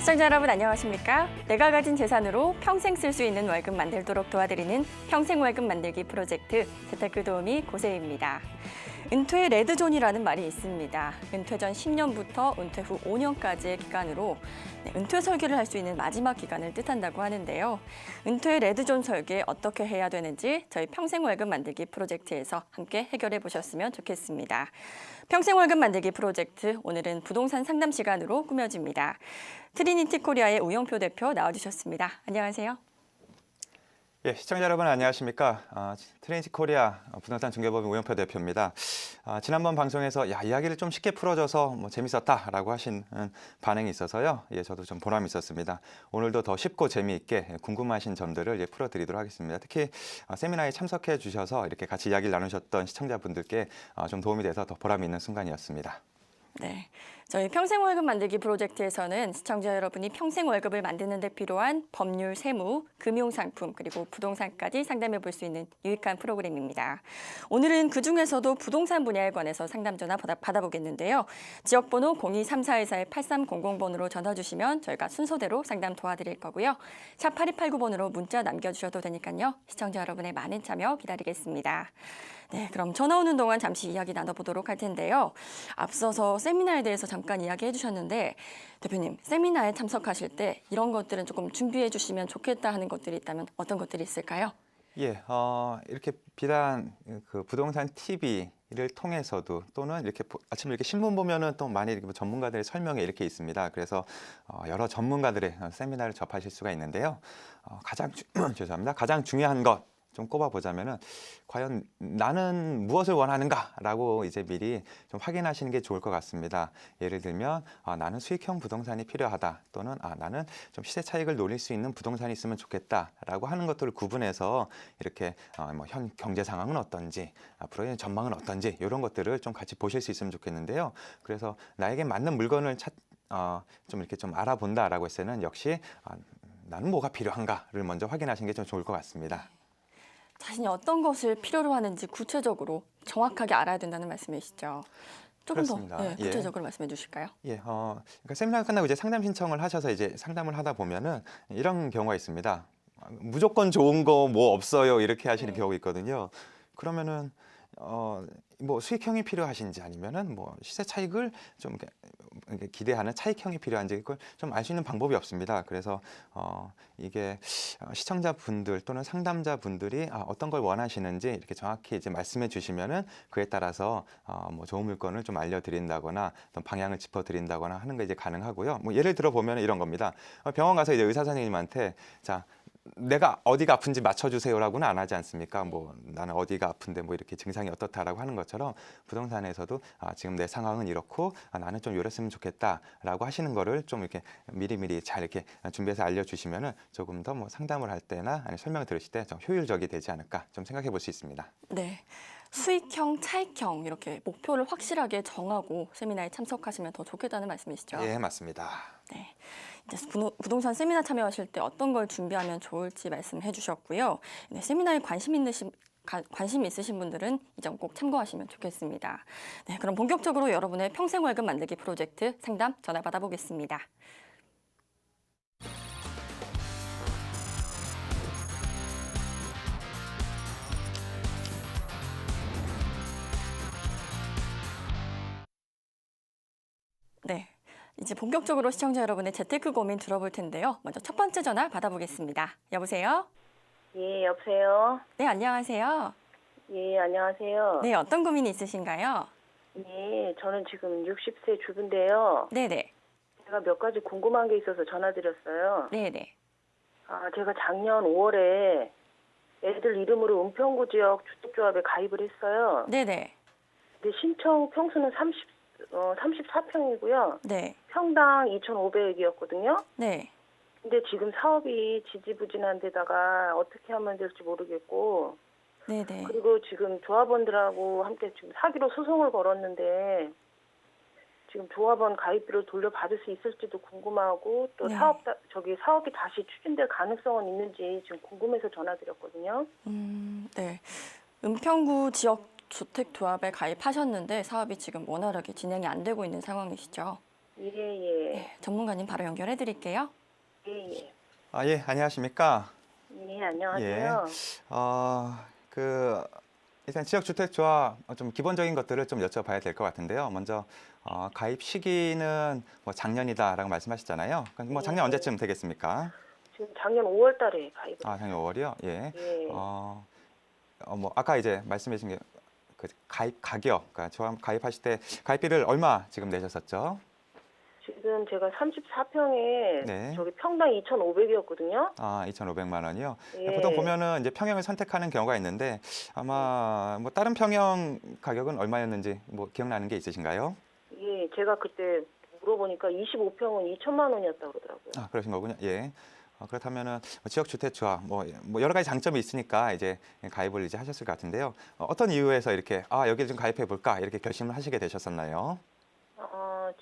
시청자 여러분 안녕하십니까? 내가 가진 재산으로 평생 쓸 수 있는 월급 만들도록 도와드리는 평생 월급 만들기 프로젝트 재테크 도우미 고세희입니다. 은퇴 레드존이라는 말이 있습니다. 은퇴 전 10년부터 은퇴 후 5년까지의 기간으로 은퇴 설계를 할 수 있는 마지막 기간을 뜻한다고 하는데요. 은퇴 레드존 설계 어떻게 해야 되는지 저희 평생 월급 만들기 프로젝트에서 함께 해결해 보셨으면 좋겠습니다. 평생 월급 만들기 프로젝트, 오늘은 부동산 상담 시간으로 꾸며집니다. 트리니티 코리아의 우영표 대표 나와주셨습니다. 안녕하세요. 예, 시청자 여러분 안녕하십니까? 트리니티 코리아 부동산 중개법인 우영표 대표입니다. 지난번 방송에서 이야기를 좀 쉽게 풀어줘서 재밌었다라고 하신 반응이 있어서요. 저도 좀 보람이 있었습니다. 오늘도 더 쉽고 재미있게 궁금하신 점들을 풀어드리도록 하겠습니다. 특히 세미나에 참석해 주셔서 이렇게 같이 이야기를 나누셨던 시청자분들께 좀 도움이 돼서 더 보람이 있는 순간이었습니다. 네, 저희 평생 월급 만들기 프로젝트에서는 시청자 여러분이 평생 월급을 만드는 데 필요한 법률, 세무, 금융상품, 그리고 부동산까지 상담해 볼 수 있는 유익한 프로그램입니다. 오늘은 그중에서도 부동산 분야에 관해서 상담 전화 받아보겠는데요. 지역번호 023414-8300번으로 전화 주시면 저희가 순서대로 상담 도와드릴 거고요. 샵 8289번으로 문자 남겨주셔도 되니까요. 시청자 여러분의 많은 참여 기다리겠습니다. 네, 그럼 전화 오는 동안 잠시 이야기 나눠보도록 할 텐데요. 앞서서 세미나에 대해서 잠깐 이야기해 주셨는데 대표님, 세미나에 참석하실 때 이런 것들은 조금 준비해 주시면 좋겠다 하는 것들이 있다면 어떤 것들이 있을까요? 예, 이렇게 비단 그 부동산 TV를 통해서도 또는 이렇게 아침에 이렇게 신문 보면은 또 많이 이렇게 전문가들의 설명이 이렇게 있습니다. 그래서 여러 전문가들의 세미나를 접하실 수가 있는데요. 죄송합니다. 가장 중요한 것 좀 꼽아보자면은 과연 나는 무엇을 원하는가라고 이제 미리 좀 확인하시는 게 좋을 것 같습니다. 예를 들면 나는 수익형 부동산이 필요하다 또는 나는 좀 시세 차익을 노릴 수 있는 부동산이 있으면 좋겠다라고 하는 것들을 구분해서 이렇게 현 경제 상황은 어떤지 앞으로의 전망은 어떤지 이런 것들을 좀 같이 보실 수 있으면 좋겠는데요. 그래서 나에게 맞는 물건을 좀 이렇게 좀 알아본다라고 했을 때는 역시 나는 뭐가 필요한가를 먼저 확인하시는 게 좀 좋을 것 같습니다. 자신이 어떤 것을 필요로 하는지 구체적으로 정확하게 알아야 된다는 말씀이시죠? 조금 그렇습니다. 더 구체적으로 말씀해 주실까요? 그러니까 세미나가 끝나고 이제 상담 신청을 하셔서 이제 상담을 하다 보면은 이런 경우가 있습니다. 무조건 좋은 거 뭐 없어요 이렇게 하시는 경우가 있거든요. 그러면은 뭐 수익형이 필요하신지 아니면은 뭐 시세 차익을 좀 기대하는 차익형이 필요한지 그걸 좀 알 수 있는 방법이 없습니다. 그래서 이게 시청자분들 또는 상담자분들이 어떤 걸 원하시는지 이렇게 정확히 이제 말씀해 주시면은 그에 따라서 뭐 좋은 물건을 좀 알려드린다거나 어떤 방향을 짚어드린다거나 하는 게 이제 가능하고요. 뭐 예를 들어 보면 이런 겁니다. 병원 가서 이제 의사 선생님한테 내가 어디가 아픈지 맞춰주세요라고는 안 하지 않습니까? 뭐 나는 어디가 아픈데 뭐 이렇게 증상이 어떻다라고 하는 것처럼 부동산에서도 지금 내 상황은 이렇고 나는 좀 이랬으면 좋겠다라고 하시는 거를 좀 이렇게 미리미리 잘 이렇게 준비해서 알려주시면은 조금 더 뭐 상담을 할 때나 아니 설명을 들으실 때 좀 효율적이 되지 않을까 좀 생각해 볼 수 있습니다. 네. 수익형, 차익형 이렇게 목표를 확실하게 정하고 세미나에 참석하시면 더 좋겠다는 말씀이시죠? 예, 맞습니다. 네. 이제 부동산 세미나 참여하실 때 어떤 걸 준비하면 좋을지 말씀해 주셨고요. 네, 세미나에 관심 있으신 분들은 이 점 꼭 참고하시면 좋겠습니다. 네, 그럼 본격적으로 여러분의 평생 월급 만들기 프로젝트 상담 전화 받아보겠습니다. 네. 이제 본격적으로 시청자 여러분의 재테크 고민 들어볼 텐데요. 먼저 첫 번째 전화 받아보겠습니다. 여보세요? 예, 여보세요? 네, 안녕하세요. 예, 안녕하세요. 네, 어떤 고민이 있으신가요? 예, 저는 지금 60세 주부인데요. 네네. 제가 몇 가지 궁금한 게 있어서 전화드렸어요. 네네. 제가 작년 5월에 애들 이름으로 은평구 지역 주택조합에 가입을 했어요. 네네. 근데 신청 평수는 34평이고요. 네. 평당 2,500이었거든요. 네. 근데 지금 사업이 지지부진한 데다가 어떻게 하면 될지 모르겠고, 네네. 그리고 지금 조합원들하고 함께 지금 사기로 소송을 걸었는데 지금 조합원 가입비를 돌려받을 수 있을지도 궁금하고 또 네. 사업이 다시 추진될 가능성은 있는지 지금 궁금해서 전화드렸거든요. 네. 은평구 지역 주택조합에 가입하셨는데 사업이 지금 원활하게 진행이 안 되고 있는 상황이시죠? 예, 예. 네, 전문가님 바로 연결해 드릴게요. 예, 예. 예, 안녕하십니까? 예, 예. 안녕하세요. 어, 그 일단 지역주택조합 좀 기본적인 것들을 좀 여쭤봐야 될 것 같은데요. 먼저 가입 시기는 뭐 작년이다라고 말씀하셨잖아요. 그럼 뭐 작년 예. 언제쯤 되겠습니까? 지금 작년 5월 달에 가입을 작년 5월이요? 예. 예. 뭐 아까 이제 말씀해 주신 게 그 가입 가격, 그러니까 조합 가입하실 때 가입비를 얼마 지금 내셨었죠? 지금 제가 34평에 네. 저기 평당 2,500이었거든요. 2,500만 원이요. 예. 보통 보면은 이제 평형을 선택하는 경우가 있는데 아마 뭐 다른 평형 가격은 얼마였는지 뭐 기억나는 게 있으신가요? 예, 제가 그때 물어보니까 25평은 2천만 원이었다고 그러더라고요. 그러신 거군요. 예. 그렇다면은 지역주택조합 뭐 여러 가지 장점이 있으니까 이제 가입을 이제 하셨을 것 같은데요. 어떤 이유에서 이렇게 여기를 좀 가입해 볼까 이렇게 결심을 하시게 되셨었나요?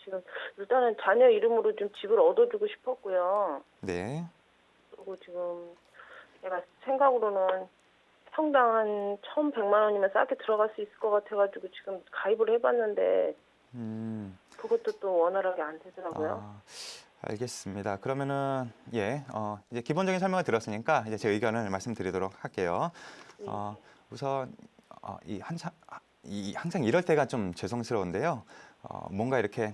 지금 일단은 자녀 이름으로 좀 집을 얻어주고 싶었고요. 네. 그리고 지금 제가 생각으로는 평당 한 1,100만 원이면 싸게 들어갈 수 있을 것 같아가지고 지금 가입을 해봤는데 음. 그것도 또 원활하게 안 되더라고요. 알겠습니다. 그러면은 이제 기본적인 설명을 들었으니까 이제 제 의견을 말씀드리도록 할게요. 우선 항상 이럴 때가 좀 죄송스러운데요. 뭔가 이렇게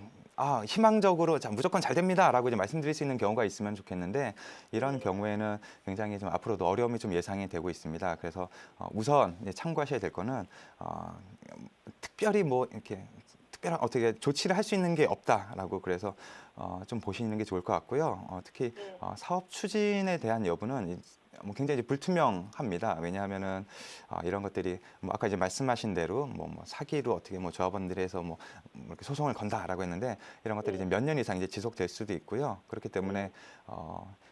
희망적으로 자, 무조건 잘 됩니다라고 이제 말씀드릴 수 있는 경우가 있으면 좋겠는데 이런 경우에는 굉장히 좀 앞으로도 어려움이 좀 예상이 되고 있습니다. 그래서 우선 이제 참고하셔야 될 거는 특별히 뭐 이렇게 특별한 어떻게 조치를 할 수 있는 게 없다라고 그래서 좀 보시는 게 좋을 것 같고요. 특히 사업 추진에 대한 여부는 뭐 굉장히 불투명합니다. 왜냐하면은 이런 것들이 뭐 아까 이제 말씀하신 대로 뭐 사기로 어떻게 뭐 조합원들에서 뭐 이렇게 소송을 건다라고 했는데 이런 것들이 이제 몇 년 이상 이제 지속될 수도 있고요. 그렇기 때문에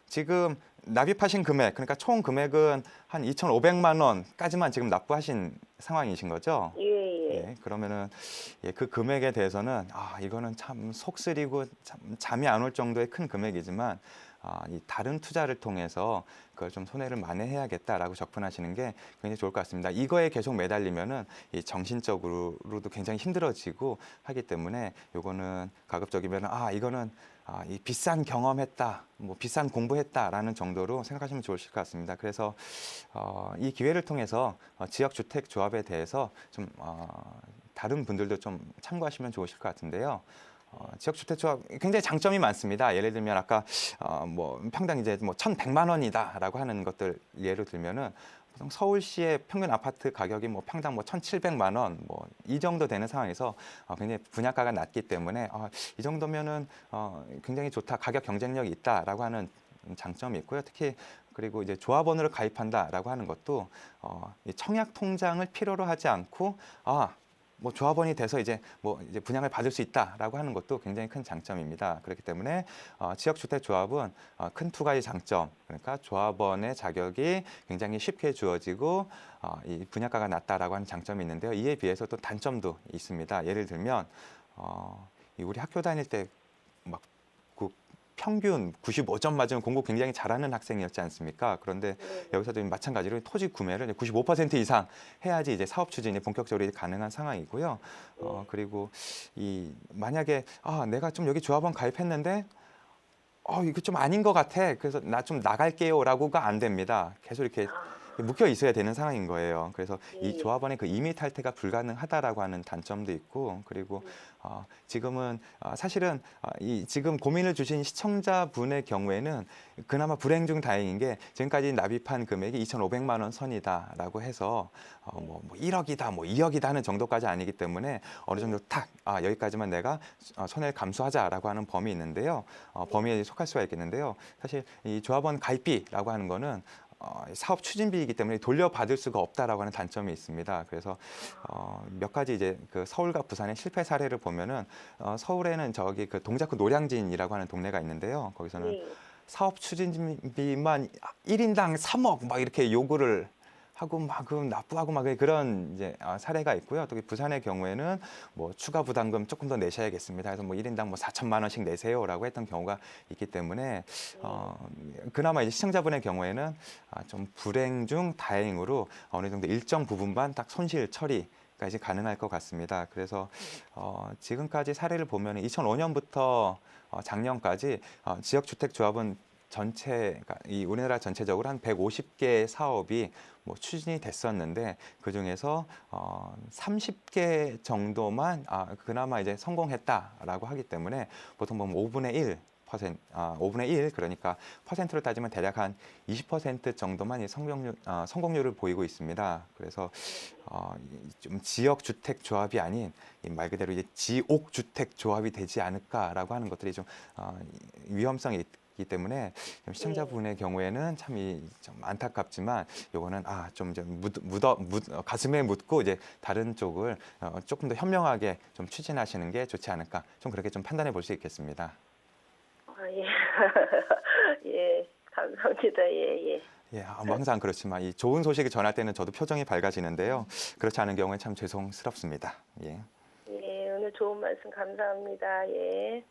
지금 납입하신 금액 그러니까 총 금액은 한 2,500만 원까지만 지금 납부하신 상황이신 거죠? 예. 예, 그러면은 그 금액에 대해서는 이거는 참 속쓰리고 참 잠이 안 올 정도의 큰 금액이지만 이 다른 투자를 통해서 그걸 좀 손해를 만회해야겠다라고 접근하시는 게 굉장히 좋을 것 같습니다. 이거에 계속 매달리면은 이 정신적으로도 굉장히 힘들어지고 하기 때문에 요거는 가급적이면 이거는 이 비싼 경험했다, 뭐 비싼 공부했다라는 정도로 생각하시면 좋으실 것 같습니다. 그래서 이 기회를 통해서 지역주택조합에 대해서 좀 다른 분들도 좀 참고하시면 좋으실 것 같은데요. 지역주택조합 굉장히 장점이 많습니다. 예를 들면 아까 뭐 평당 이제 뭐 1,100만 원이다라고 하는 것들 예로 들면은 보통 서울시의 평균 아파트 가격이 뭐 평당 뭐 1,700만 원 뭐 이 정도 되는 상황에서 굉장히 분양가가 낮기 때문에 이 정도면은 굉장히 좋다, 가격 경쟁력이 있다라고 하는 장점이 있고요. 특히 그리고 이제 조합원으로 가입한다라고 하는 것도 이 청약 통장을 필요로 하지 않고 뭐 조합원이 돼서 이제 분양을 받을 수 있다라고 하는 것도 굉장히 큰 장점입니다. 그렇기 때문에 지역주택조합은 큰 두 가지 장점, 그러니까 조합원의 자격이 굉장히 쉽게 주어지고 이 분양가가 낮다라고 하는 장점이 있는데요. 이에 비해서 또 단점도 있습니다. 예를 들면 우리 학교 다닐 때 막 평균 95점 맞으면 공부 굉장히 잘하는 학생이었지 않습니까? 그런데 여기서도 마찬가지로 토지 구매를 95% 이상 해야지 이제 사업 추진이 본격적으로 가능한 상황이고요. 그리고 만약에 내가 좀 여기 조합원 가입했는데 이거 좀 아닌 것 같아. 그래서 나 좀 나갈게요라고가 안 됩니다. 계속 이렇게 묶여 있어야 되는 상황인 거예요. 그래서 이 조합원의 그 임의 탈퇴가 불가능하다라고 하는 단점도 있고, 그리고 지금은 사실은 지금 고민을 주신 시청자분의 경우에는 그나마 불행 중 다행인 게 지금까지 납입한 금액이 2,500만 원 선이다라고 해서 뭐 1억이다, 뭐 2억이다 하는 정도까지 아니기 때문에 어느 정도 여기까지만 내가 손해를 감수하자라고 하는 범위 있는데요. 범위에 속할 수가 있겠는데요. 사실 이 조합원 가입비라고 하는 거는 사업 추진비이기 때문에 돌려받을 수가 없다라고 하는 단점이 있습니다. 그래서 몇 가지 이제 그 서울과 부산의 실패 사례를 보면은 서울에는 저기 그 동작구 노량진이라고 하는 동네가 있는데요. 거기서는 사업 추진비만 1인당 3억 막 이렇게 요구를 하고 막 납부하고 막 그런 이제 사례가 있고요. 또 부산의 경우에는 뭐 추가 부담금 조금 더 내셔야겠습니다. 그래서 뭐 1인당 뭐 4천만 원씩 내세요라고 했던 경우가 있기 때문에 그나마 이제 시청자분의 경우에는 좀 불행 중 다행으로 어느 정도 일정 부분만 딱 손실 처리 이제 가능할 것 같습니다. 그래서 지금까지 사례를 보면 2005년부터 작년까지 지역주택조합은 전체, 그러니까 이 우리나라 전체적으로 한 150개 사업이 뭐 추진이 됐었는데 그 중에서 30개 정도만 그나마 이제 성공했다라고 하기 때문에 보통 보면 5분의 1. 5분의 1, 그러니까 퍼센트로 따지면 대략 한 20% 정도만 성공률을 보이고 있습니다. 그래서 좀 지역주택조합이 아닌 말 그대로 이제 지옥주택조합이 되지 않을까라고 하는 것들이 좀 위험성이 있기 때문에 시청자분의 경우에는 좀 안타깝지만 요거는 좀 가슴에 묻고 이제 다른 쪽을 조금 더 현명하게 좀 추진하시는 게 좋지 않을까, 좀 그렇게 좀 판단해 볼 수 있겠습니다. 예. 예, 감사합니다. 예, 예. 예, 뭐 항상 그렇지만 이 좋은 소식을 전할 때는 저도 표정이 밝아지는데요. 그렇지 않은 경우에 참 죄송스럽습니다. 예. 예, 오늘 좋은 말씀 감사합니다. 예.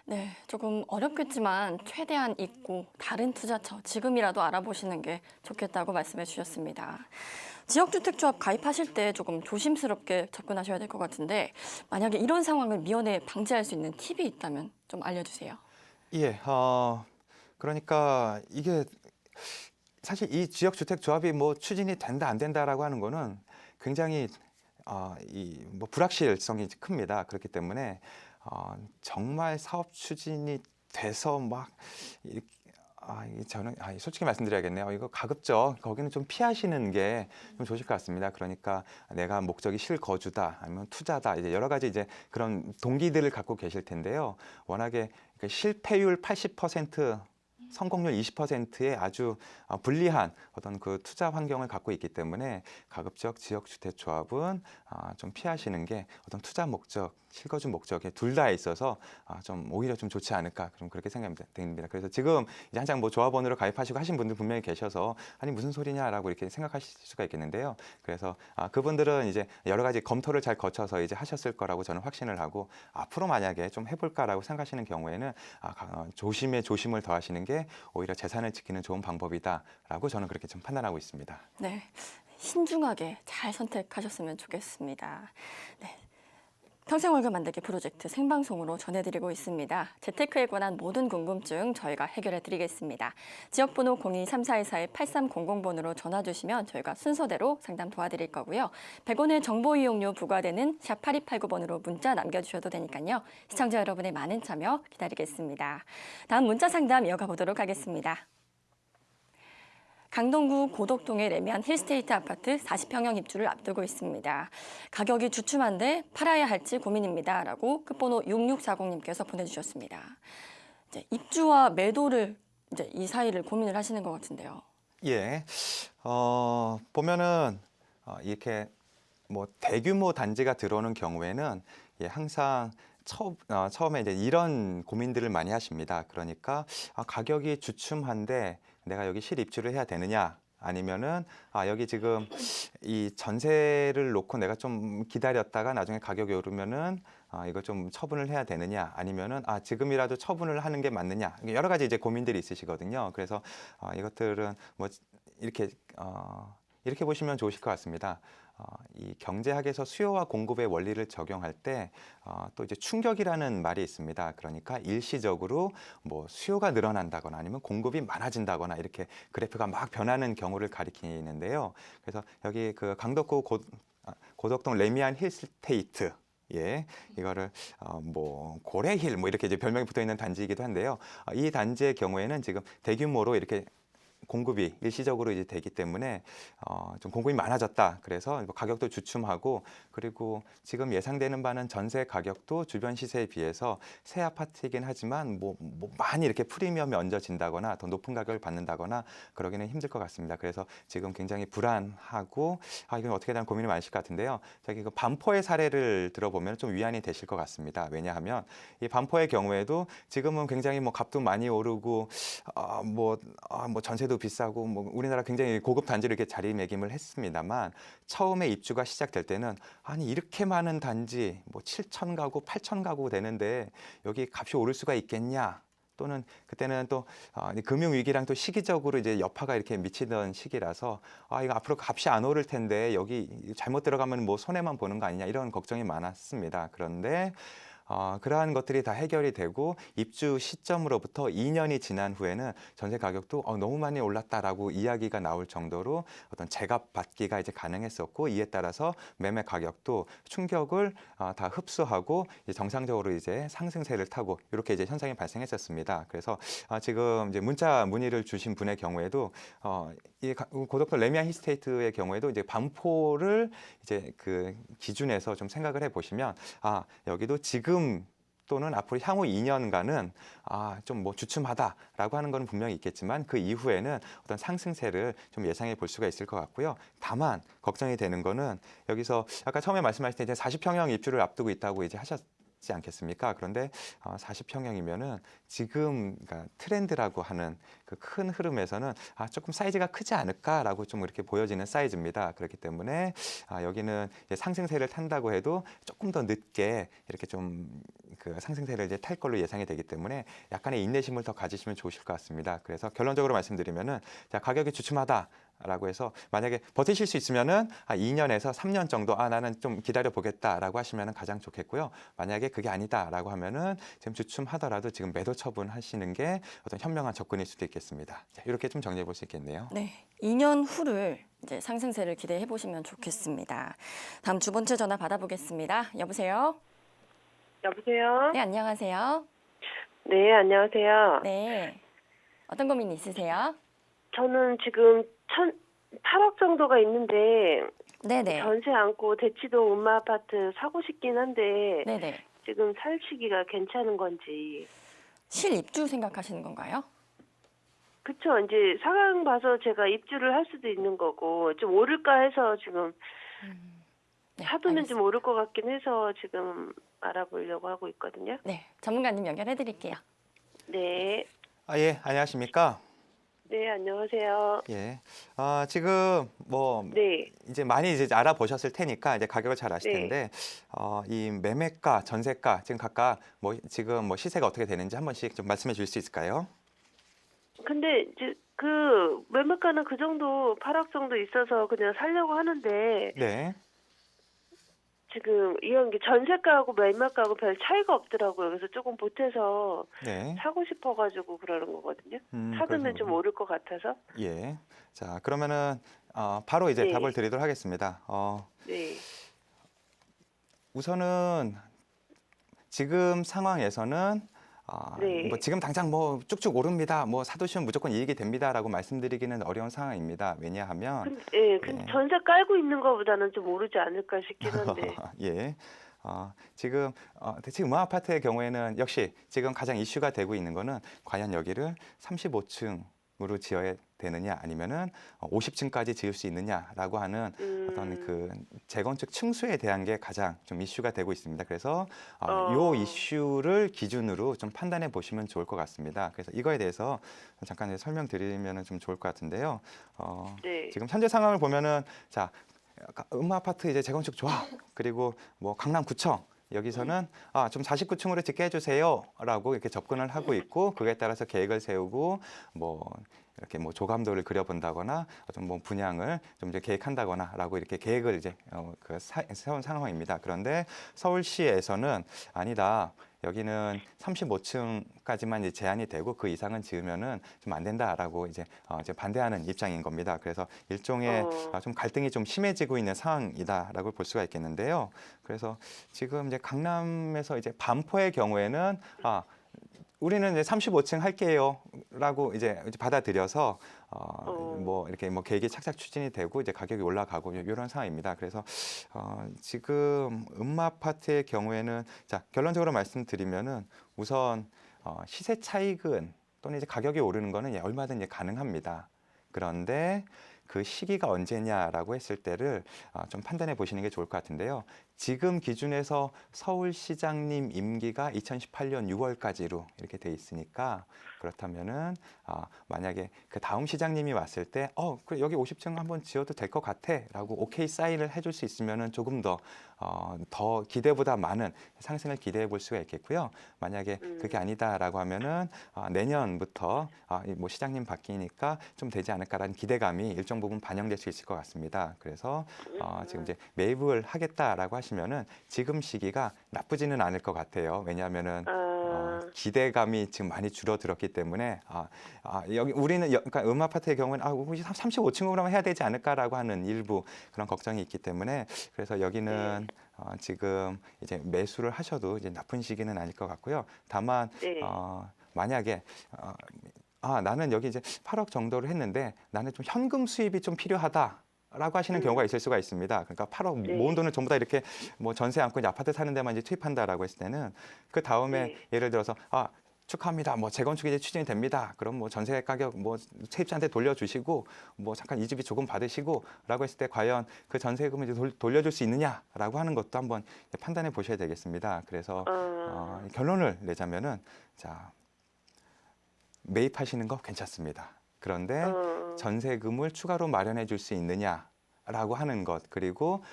네, 조금 어렵겠지만 최대한 잊고 다른 투자처 지금이라도 알아보시는 게 좋겠다고 말씀해 주셨습니다. 지역주택조합 가입하실 때 조금 조심스럽게 접근하셔야 될 것 같은데 만약에 이런 상황을 미연에 방지할 수 있는 팁이 있다면 좀 알려주세요. 예, 그러니까 이게 사실 이 지역주택조합이 뭐 추진이 된다 안 된다라고 하는 거는 굉장히 뭐 불확실성이 큽니다. 그렇기 때문에 정말 사업 추진이 돼서 막 이렇게 저는 솔직히 말씀드려야겠네요. 이거 가급적 거기는 좀 피하시는 게 좀 좋으실 것 같습니다. 그러니까 내가 목적이 실거주다 아니면 투자다 이제 여러 가지 이제 그런 동기들을 갖고 계실 텐데요. 워낙에 실패율 80%, 성공률 20%의 아주 불리한 어떤 그 투자 환경을 갖고 있기 때문에 가급적 지역주택조합은 좀 피하시는 게 어떤 투자 목적, 실거주 목적에 둘 다 있어서 좀 오히려 좀 좋지 않을까 그렇게 생각됩니다. 그래서 지금 이제 한창 뭐 조합원으로 가입하시고 하신 분들 분명히 계셔서 아니 무슨 소리냐라고 이렇게 생각하실 수가 있겠는데요. 그래서 그분들은 이제 여러 가지 검토를 잘 거쳐서 이제 하셨을 거라고 저는 확신을 하고 앞으로 만약에 좀 해볼까라고 생각하시는 경우에는 조심에 조심을 더하시는 게 오히려 재산을 지키는 좋은 방법이다라고 저는 그렇게 좀 판단하고 있습니다. 네, 신중하게 잘 선택하셨으면 좋겠습니다. 네. 평생월급 만들기 프로젝트 생방송으로 전해드리고 있습니다. 재테크에 관한 모든 궁금증 저희가 해결해 드리겠습니다. 지역번호 023424-8300번으로 전화 주시면 저희가 순서대로 상담 도와드릴 거고요. 100원의 정보 이용료 부과되는 샵 8289번으로 문자 남겨주셔도 되니까요. 시청자 여러분의 많은 참여 기다리겠습니다. 다음 문자 상담 이어가 보도록 하겠습니다. 강동구 고덕동의 레미안 힐스테이트 아파트 40평형 입주를 앞두고 있습니다. 가격이 주춤한데 팔아야 할지 고민입니다. 라고 끝번호 6640님께서 보내주셨습니다. 이제 입주와 매도를 이제 이 사이를 고민을 하시는 것 같은데요. 예, 보면은 이렇게 뭐 대규모 단지가 들어오는 경우에는 항상 처음에 이제 이런 고민들을 많이 하십니다. 그러니까 가격이 주춤한데 내가 여기 실입주를 해야 되느냐? 아니면은 여기 지금 이 전세를 놓고 내가 좀 기다렸다가 나중에 가격이 오르면은 이거 좀 처분을 해야 되느냐? 아니면은 지금이라도 처분을 하는 게 맞느냐? 여러 가지 이제 고민들이 있으시거든요. 그래서 이것들은 뭐 이렇게 보시면 좋으실 것 같습니다. 이 경제학에서 수요와 공급의 원리를 적용할 때 또 이제 충격이라는 말이 있습니다. 그러니까 일시적으로 뭐 수요가 늘어난다거나 아니면 공급이 많아진다거나 이렇게 그래프가 막 변하는 경우를 가리키는데요. 그래서 여기 그 강덕구 고덕동 레미안 힐스테이트 이거를 뭐 고래힐 뭐 이렇게 이제 별명이 붙어 있는 단지이기도 한데요. 이 단지의 경우에는 지금 대규모로 이렇게 공급이 일시적으로 이제 되기 때문에 좀 공급이 많아졌다. 그래서 가격도 주춤하고 그리고 지금 예상되는 바는 전세 가격도 주변 시세에 비해서 새 아파트이긴 하지만 뭐 많이 이렇게 프리미엄이 얹어진다거나 더 높은 가격을 받는다거나 그러기는 힘들 것 같습니다. 그래서 지금 굉장히 불안하고 이건 어떻게 대한 고민이 많으실 것 같은데요. 저기 그 반포의 사례를 들어보면 좀 위안이 되실 것 같습니다. 왜냐하면 이 반포의 경우에도 지금은 굉장히 뭐 값도 많이 오르고 뭐 전세도 비싸고 뭐 우리나라 굉장히 고급 단지로 이렇게 자리매김을 했습니다만 처음에 입주가 시작될 때는 아니 이렇게 많은 단지 뭐 7천 가구, 8천 가구 되는데 여기 값이 오를 수가 있겠냐? 또는 그때는 또 금융 위기랑 또 시기적으로 이제 여파가 이렇게 미치던 시기라서 이거 앞으로 값이 안 오를 텐데 여기 잘못 들어가면 뭐 손해만 보는 거 아니냐 이런 걱정이 많았습니다. 그런데 그러한 것들이 다 해결이 되고 입주 시점으로부터 2년이 지난 후에는 전세 가격도 너무 많이 올랐다라고 이야기가 나올 정도로 어떤 제값 받기가 이제 가능했었고 이에 따라서 매매 가격도 충격을 다 흡수하고 이제 정상적으로 이제 상승세를 타고 이렇게 이제 현상이 발생했었습니다. 그래서 지금 이제 문자 문의를 주신 분의 경우에도 이 고덕도 레미안 힐스테이트의 경우에도 이제 반포를 이제 그 기준에서 좀 생각을 해보시면 여기도 지금 또는 앞으로 향후 2년간은 좀 뭐 주춤하다라고 하는 건 분명히 있겠지만 그 이후에는 어떤 상승세를 좀 예상해 볼 수가 있을 것 같고요. 다만 걱정이 되는 거는 여기서 아까 처음에 말씀하실 때 이제 40평형 입주를 앞두고 있다고 이제 하셨지 않겠습니까? 그런데 40평형이면은 지금 그러니까 트렌드라고 하는 그 큰 흐름에서는 조금 사이즈가 크지 않을까라고 좀 이렇게 보여지는 사이즈입니다. 그렇기 때문에 여기는 이제 상승세를 탄다고 해도 조금 더 늦게 이렇게 좀 그 상승세를 이제 탈 걸로 예상이 되기 때문에 약간의 인내심을 더 가지시면 좋으실 것 같습니다. 그래서 결론적으로 말씀드리면은 가격이 주춤하다. 라고 해서 만약에 버티실 수 있으면은 2년에서 3년 정도 나는 좀 기다려 보겠다라고 하시면은 가장 좋겠고요. 만약에 그게 아니다라고 하면은 지금 주춤하더라도 지금 매도 처분하시는 게 어떤 현명한 접근일 수도 있겠습니다. 자, 이렇게 좀 정리해 볼 수 있겠네요. 네, 2년 후를 이제 상승세를 기대해 보시면 좋겠습니다. 다음 두 번째 전화 받아보겠습니다. 여보세요? 여보세요? 네, 안녕하세요. 네, 안녕하세요. 네, 어떤 고민 있으세요? 저는 지금 8억 정도가 있는데 네네. 전세 않고 대치동 음마 아파트 사고 싶긴 한데 네네. 지금 살 시기가 괜찮은 건지. 실입주 생각하시는 건가요? 그쵸. 이제 상황 봐서 제가 입주를 할 수도 있는 거고 좀 오를까 해서 지금 네, 사두면 좀 알겠습니다. 오를 것 같긴 해서 지금 알아보려고 하고 있거든요. 네, 전문가님 연결해 드릴게요. 네. 예, 안녕하십니까? 네, 안녕하세요. 예. 지금 뭐 네. 이제 많이 이제 알아보셨을 테니까 이제 가격을 잘 아실 네. 텐데 이 매매가, 전세가 지금 각각 뭐 지금 뭐 시세가 어떻게 되는지 한 번씩 좀 말씀해 주실 수 있을까요? 근데 이제 그 매매가는 그 정도 8억 정도 있어서 그냥 살려고 하는데 네. 지금 이런 게 전세가하고 매매가하고 별 차이가 없더라고요. 그래서 조금 보태서 네. 사고 싶어가지고 그러는 거거든요. 사두면 그러시군요. 좀 오를 것 같아서. 예. 자, 그러면은 바로 이제 네. 답을 드리도록 하겠습니다. 네. 우선은 지금 상황에서는 네. 뭐 지금 당장 뭐 쭉쭉 오릅니다. 뭐 사두시면 무조건 이익이 됩니다라고 말씀드리기는 어려운 상황입니다. 왜냐하면 근데 예. 전세 깔고 있는 것보다는 좀 오르지 않을까 싶긴 한데. 예. 지금 대체 음악 아파트의 경우에는 역시 지금 가장 이슈가 되고 있는 거는 과연 여기를 35층으로 지어야 되느냐 아니면은 50층까지 지을 수 있느냐라고 하는 어떤 그 재건축 층수에 대한 게 가장 좀 이슈가 되고 있습니다. 그래서 요 이슈를 기준으로 좀 판단해 보시면 좋을 것 같습니다. 그래서 이거에 대해서 잠깐 설명드리면 좀 좋을 것 같은데요. 네. 지금 현재 상황을 보면은 자. 음마 아파트 이제 재건축 조합 그리고 뭐 강남구청 여기서는 좀 49층으로 짓게 해주세요라고 이렇게 접근을 하고 있고 그에 따라서 계획을 세우고 뭐 이렇게 뭐 조감도를 그려본다거나 좀 뭐 분양을 좀 이제 계획한다거나라고 이렇게 계획을 이제 세운 상황입니다. 그런데 서울시에서는 아니다. 여기는 35층까지만 이제 제한이 되고 그 이상은 지으면은 좀 안 된다라고 이제 반대하는 입장인 겁니다. 그래서 일종의 좀 갈등이 좀 심해지고 있는 상황이다라고 볼 수가 있겠는데요. 그래서 지금 이제 강남에서 이제 반포의 경우에는 우리는 이제 35층 할게요라고 이제 받아들여서 뭐 이렇게 뭐 계획이 착착 추진이 되고 이제 가격이 올라가고 이런 상황입니다. 그래서 지금 음마 아파트의 경우에는 자 결론적으로 말씀드리면은 우선 시세 차익은 또는 이제 가격이 오르는 거는 얼마든지 가능합니다. 그런데 그 시기가 언제냐라고 했을 때를 좀 판단해 보시는 게 좋을 것 같은데요. 지금 기준에서 서울시장님 임기가 2018년 6월까지로 이렇게 돼 있으니까 그렇다면은 만약에 그 다음 시장님이 왔을 때 그래, 여기 50층 한번 지어도 될 것 같아라고 오케이 사인을 해줄 수 있으면은 조금 더 기대보다 많은 상승을 기대해 볼 수가 있겠고요. 만약에 그게 아니다라고 하면은 내년부터 뭐 시장님 바뀌니까 좀 되지 않을까라는 기대감이 일정 부분 반영될 수 있을 것 같습니다. 그래서 지금 이제 매입을 하겠다라고 하시면은 지금 시기가 나쁘지는 않을 것 같아요. 왜냐하면은 기대감이 지금 많이 줄어들었기 때문에 여기 우리는 그러니까 아파트의 경우는 35층으로 해야 되지 않을까라고 하는 일부 그런 걱정이 있기 때문에 그래서 여기는 지금 이제 매수를 하셔도 이제 나쁜 시기는 아닐 것 같고요. 다만 네. 만약에 나는 여기 이제 8억 정도를 했는데 나는 좀 현금 수입이 좀 필요하다. 라고 하시는 경우가 있을 수가 있습니다. 그러니까 8억 네. 모은 돈을 전부 다 이렇게 뭐 전세 안고 이제 아파트 사는 데만 이제 투입한다라고 했을 때는 그 다음에 네. 예를 들어서 축하합니다. 뭐 재건축이 이제 추진이 됩니다. 그럼 뭐 전세 가격 뭐 세입자한테 돌려주시고 뭐 잠깐 이주비 조금 받으시고라고 했을 때 과연 그 전세금을 이제 돌려줄 수 있느냐라고 하는 것도 한번 판단해 보셔야 되겠습니다. 그래서 결론을 내자면은 자 매입하시는 거 괜찮습니다. 그런데 전세금을 추가로 마련해 줄 수 있느냐라고 하는 것 그리고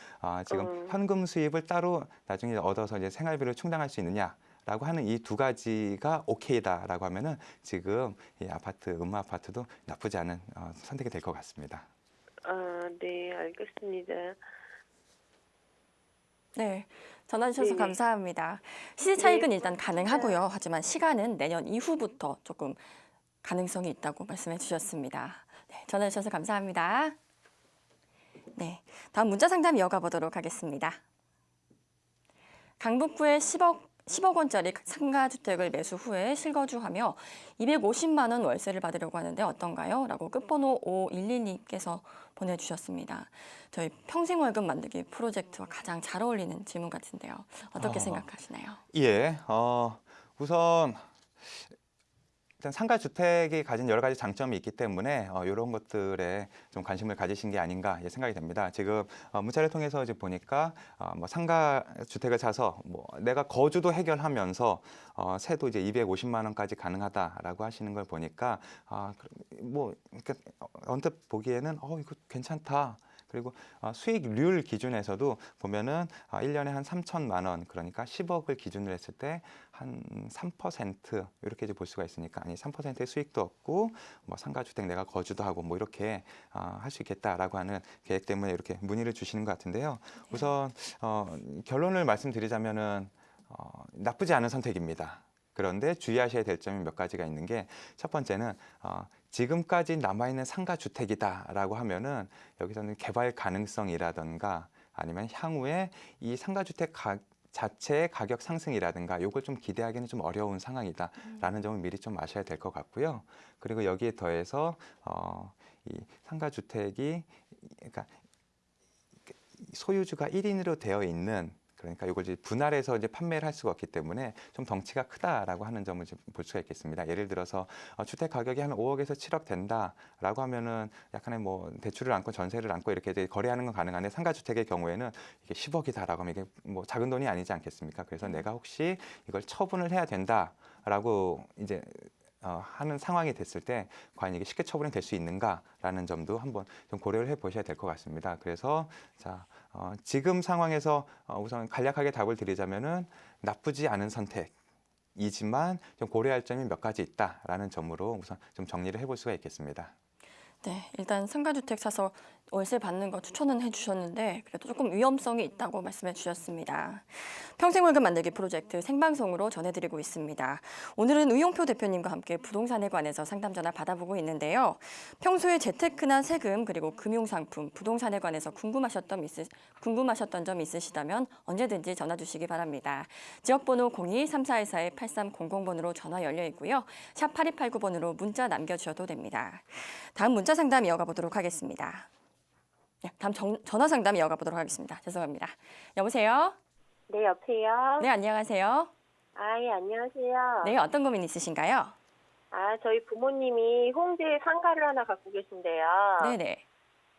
지금 현금 수입을 따로 나중에 얻어서 이제 생활비를 충당할 수 있느냐라고 하는 이 두 가지가 오케이다라고 하면은 지금 이 아파트도 나쁘지 않은 선택이 될 것 같습니다. 네, 알겠습니다. 네, 전화 주셔서 네네. 감사합니다. 시세 차익은 네, 일단 고맙습니다. 가능하고요. 하지만 시간은 내년 이후부터 조금 가능성이 있다고 말씀해 주셨습니다. 네, 전화 주셔서 감사합니다. 네, 다음 문자 상담 이어가 보도록 하겠습니다. 강북구에 10억 원짜리 상가주택을 매수 후에 실거주하며 250만 원 월세를 받으려고 하는데 어떤가요? 라고 끝번호 5112님께서 보내주셨습니다. 저희 평생월급 만들기 프로젝트와 가장 잘 어울리는 질문 같은데요. 어떻게 생각하시나요? 예, 우선 일단 상가 주택이 가진 여러 가지 장점이 있기 때문에 이런 것들에 좀 관심을 가지신 게 아닌가 생각이 됩니다. 지금 문자를 통해서 이제 보니까 뭐 상가 주택을 사서 뭐 내가 거주도 해결하면서 세도 이제 250만 원까지 가능하다라고 하시는 걸 보니까 뭐 그러니까 언뜻 보기에는 이거 괜찮다. 그리고 수익률 기준에서도 보면은 1년에 한 3천만 원 그러니까 10억을 기준으로 했을 때 한 3% 이렇게 이제 볼 수가 있으니까 아니 3%의 수익도 없고 뭐 상가주택 내가 거주도 하고 뭐 이렇게 할 수 있겠다라고 하는 계획 때문에 이렇게 문의를 주시는 것 같은데요. 우선 결론을 말씀드리자면은 나쁘지 않은 선택입니다. 그런데 주의하셔야 될 점이 몇 가지가 있는 게 첫 번째는 지금까지 남아있는 상가주택이다라고 하면은 여기서는 개발 가능성이라든가 아니면 향후에 이 상가주택 자체의 가격 상승이라든가 이걸 좀 기대하기는 좀 어려운 상황이다라는 점을 미리 좀 아셔야 될 것 같고요. 그리고 여기에 더해서 이 상가주택이 그러니까 소유주가 1인으로 되어 있는 그러니까 이걸 이제 분할해서 이제 판매를 할 수가 없기 때문에 좀 덩치가 크다라고 하는 점을 볼 수가 있겠습니다. 예를 들어서 주택 가격이 한 5억에서 7억 된다라고 하면은 약간의 뭐 대출을 안고 전세를 안고 이렇게 이제 거래하는 건 가능한데 상가주택의 경우에는 이게 10억이다라고 하면 이게 뭐 작은 돈이 아니지 않겠습니까? 그래서 내가 혹시 이걸 처분을 해야 된다라고 이제 하는 상황이 됐을 때 과연 이게 쉽게 처분이 될 수 있는가라는 점도 한번 좀 고려를 해보셔야 될 것 같습니다. 그래서 지금 상황에서 우선 간략하게 답을 드리자면은 나쁘지 않은 선택이지만 좀 고려할 점이 몇 가지 있다라는 점으로 우선 좀 정리를 해볼 수가 있겠습니다. 네, 일단 상가주택 사서 월세 받는 거 추천은 해주셨는데 그래도 조금 위험성이 있다고 말씀해 주셨습니다. 평생월급 만들기 프로젝트 생방송으로 전해드리고 있습니다. 오늘은 의용표 대표님과 함께 부동산에 관해서 상담 전화 받아보고 있는데요. 평소에 재테크나 세금 그리고 금융상품, 부동산에 관해서 궁금하셨던 점 있으시다면 언제든지 전화 주시기 바랍니다. 지역번호 02-3414-8300번으로 전화 열려 있고요. 샵 8289번으로 문자 남겨주셔도 됩니다. 다음 문자 상담 이어가 보도록 하겠습니다. 네, 다음 전화 상담 이어가 보도록 하겠습니다. 죄송합니다. 여보세요? 네, 여보세요? 네, 안녕하세요. 예, 안녕하세요. 네, 어떤 고민 있으신가요? 저희 부모님이 홍대에 상가를 하나 갖고 계신데요. 네네.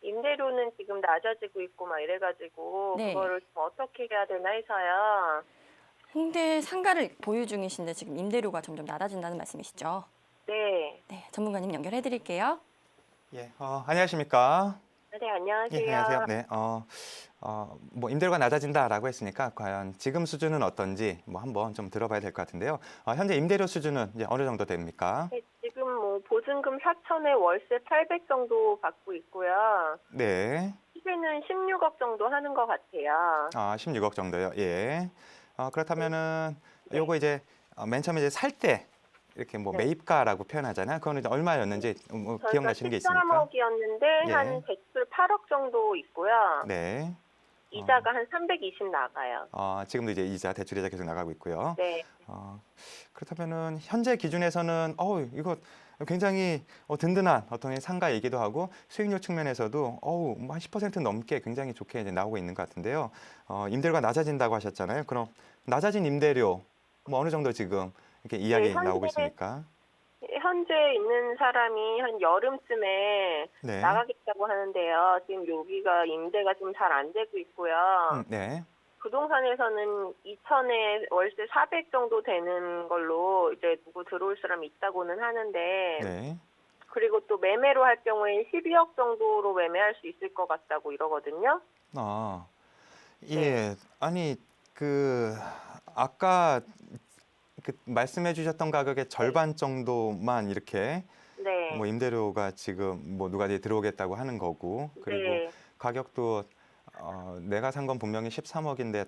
임대료는 지금 낮아지고 있고 막 이래가지고 네. 그거를 좀 어떻게 해야 되나 해서요. 홍대 상가를 보유 중이신데 지금 임대료가 점점 낮아진다는 말씀이시죠? 네. 네, 전문가님 연결해 드릴게요. 예, 안녕하십니까? 네, 예, 안녕하세요. 안녕하세요. 네, 뭐 임대료가 낮아진다라고 했으니까 과연 지금 수준은 어떤지 뭐 한번 좀 들어봐야 될 것 같은데요. 현재 임대료 수준은 이제 어느 정도 됩니까? 네, 지금 뭐 보증금 4천에 월세 800 정도 받고 있고요. 네, 시세는 16억 정도 하는 것 같아요. 16억 정도요. 예. 그렇다면은 네. 요거 이제 맨 처음에 이제 살 때 이렇게 뭐 네. 매입가라고 표현하잖아요. 그거는 이제 얼마였는지 뭐 저희가 기억나시는 게 있습니까? 13억이었는데 예. 한 대출 8억 정도 있고요. 네. 이자가 한 320 나가요. 지금도 이제 이자, 대출 이자 계속 나가고 있고요. 네. 그렇다면은 현재 기준에서는 이거 굉장히 든든한 어떤 상가이기도 하고 수익률 측면에서도 뭐한 10% 넘게 굉장히 좋게 이제 나오고 있는 것 같은데요. 임대료가 낮아진다고 하셨잖아요. 그럼 낮아진 임대료 뭐 어느 정도 지금 이렇게 이야기 나오고 있습니까? 현재 있는 사람이 한 여름쯤에 네. 나가겠다고 하는데요. 지금 여기가 임대가 좀 잘 안 되고 있고요. 네. 부동산에서는 2천에 월세 400 정도 되는 걸로 이제 누구 들어올 사람이 있다고는 하는데 네. 그리고 또 매매로 할 경우에 12억 정도로 매매할 수 있을 것 같다고 이러거든요. 예. 아니 아까 말씀해 주셨던 가격의 절반 정도만 이렇게 네. 뭐 임대료가 지금 뭐 누가 이제 들어오겠다고 하는 거고 그리고 네. 가격도 내가 산 건 분명히 13억인데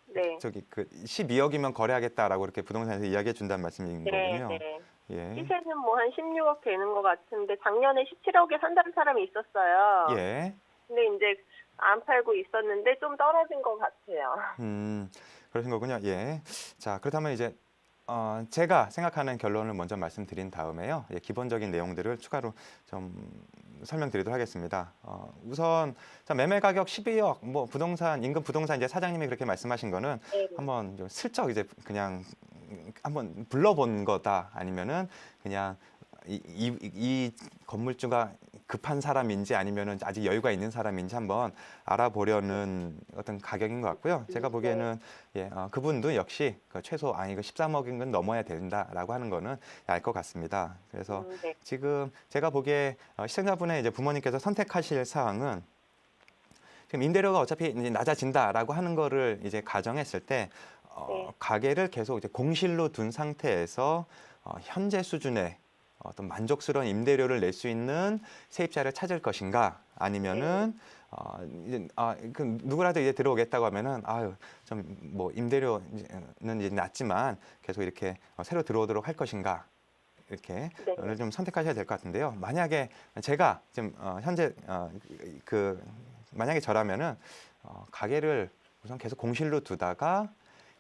네. 저기 12억이면 거래하겠다라고 이렇게 부동산에서 이야기해 준다는 말씀인 네. 거군요. 네. 예. 시세는 뭐 한 16억 되는 것 같은데 작년에 17억에 산다는 사람이 있었어요. 예. 근데 이제 안 팔고 있었는데 좀 떨어진 것 같아요. 그러신 거군요. 예. 자, 그렇다면 이제 제가 생각하는 결론을 먼저 말씀드린 다음에요. 예, 기본적인 내용들을 추가로 좀 설명드리도록 하겠습니다. 우선 매매 가격 12억, 뭐 부동산 인근 부동산 이제 사장님이 그렇게 말씀하신 거는 네. 한번 좀 슬쩍 이제 그냥 한번 불러본 거다 아니면은 그냥 이 건물주가 급한 사람인지 아니면은 아직 여유가 있는 사람인지 한번 알아보려는 어떤 가격인 것 같고요. 제가 보기에는 예, 그분도 역시 최소 이거 13억인 건 넘어야 된다라고 하는 거는 알 것 같습니다. 그래서 네. 지금 제가 보기에 시청자분의 이제 부모님께서 선택하실 사항은 지금 임대료가 어차피 이제 낮아진다라고 하는 거를 이제 가정했을 때 네. 가게를 계속 이제 공실로 둔 상태에서 현재 수준의 어떤 만족스러운 임대료를 낼 수 있는 세입자를 찾을 것인가 아니면은 이제 누구라도 이제 들어오겠다고 하면은 좀 뭐 임대료는 이제 낮지만 계속 이렇게 새로 들어오도록 할 것인가 이렇게 네. 를 좀 선택하셔야 될 것 같은데요. 만약에 제가 지금 현재 만약에 저라면은 가게를 우선 계속 공실로 두다가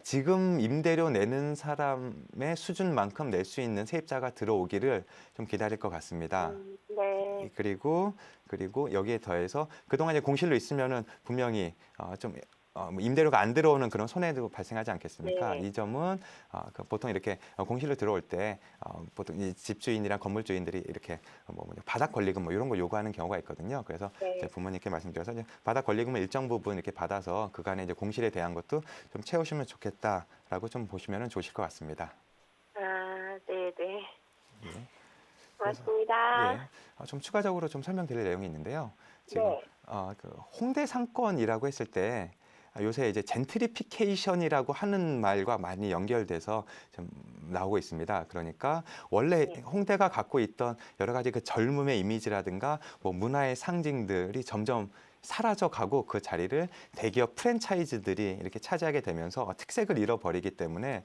지금 임대료 내는 사람의 수준만큼 낼 수 있는 세입자가 들어오기를 좀 기다릴 것 같습니다. 네. 그리고 여기에 더해서 그동안 이제 공실로 있으면은 분명히 뭐 임대료가 안 들어오는 그런 손해도 발생하지 않겠습니까? 네. 이 점은 보통 이렇게 공실로 들어올 때 보통 이 집주인이랑 건물주인들이 이렇게 뭐 바닥 권리금 뭐 이런 거 요구하는 경우가 있거든요. 그래서 네. 이제 부모님께 말씀드려서 이제 바닥 권리금을 일정 부분 이렇게 받아서 그간의 이제 공실에 대한 것도 좀 채우시면 좋겠다라고 좀 보시면 좋으실 것 같습니다. 네, 네. 예. 맞습니다. 예. 좀 추가적으로 좀 설명드릴 내용이 있는데요. 지금 네. 홍대 상권이라고 했을 때 요새 이제 젠트리피케이션이라고 하는 말과 많이 연결돼서 좀 나오고 있습니다. 그러니까 원래 네. 홍대가 갖고 있던 여러 가지 그 젊음의 이미지라든가 뭐 문화의 상징들이 점점 사라져가고 그 자리를 대기업 프랜차이즈들이 이렇게 차지하게 되면서 특색을 잃어버리기 때문에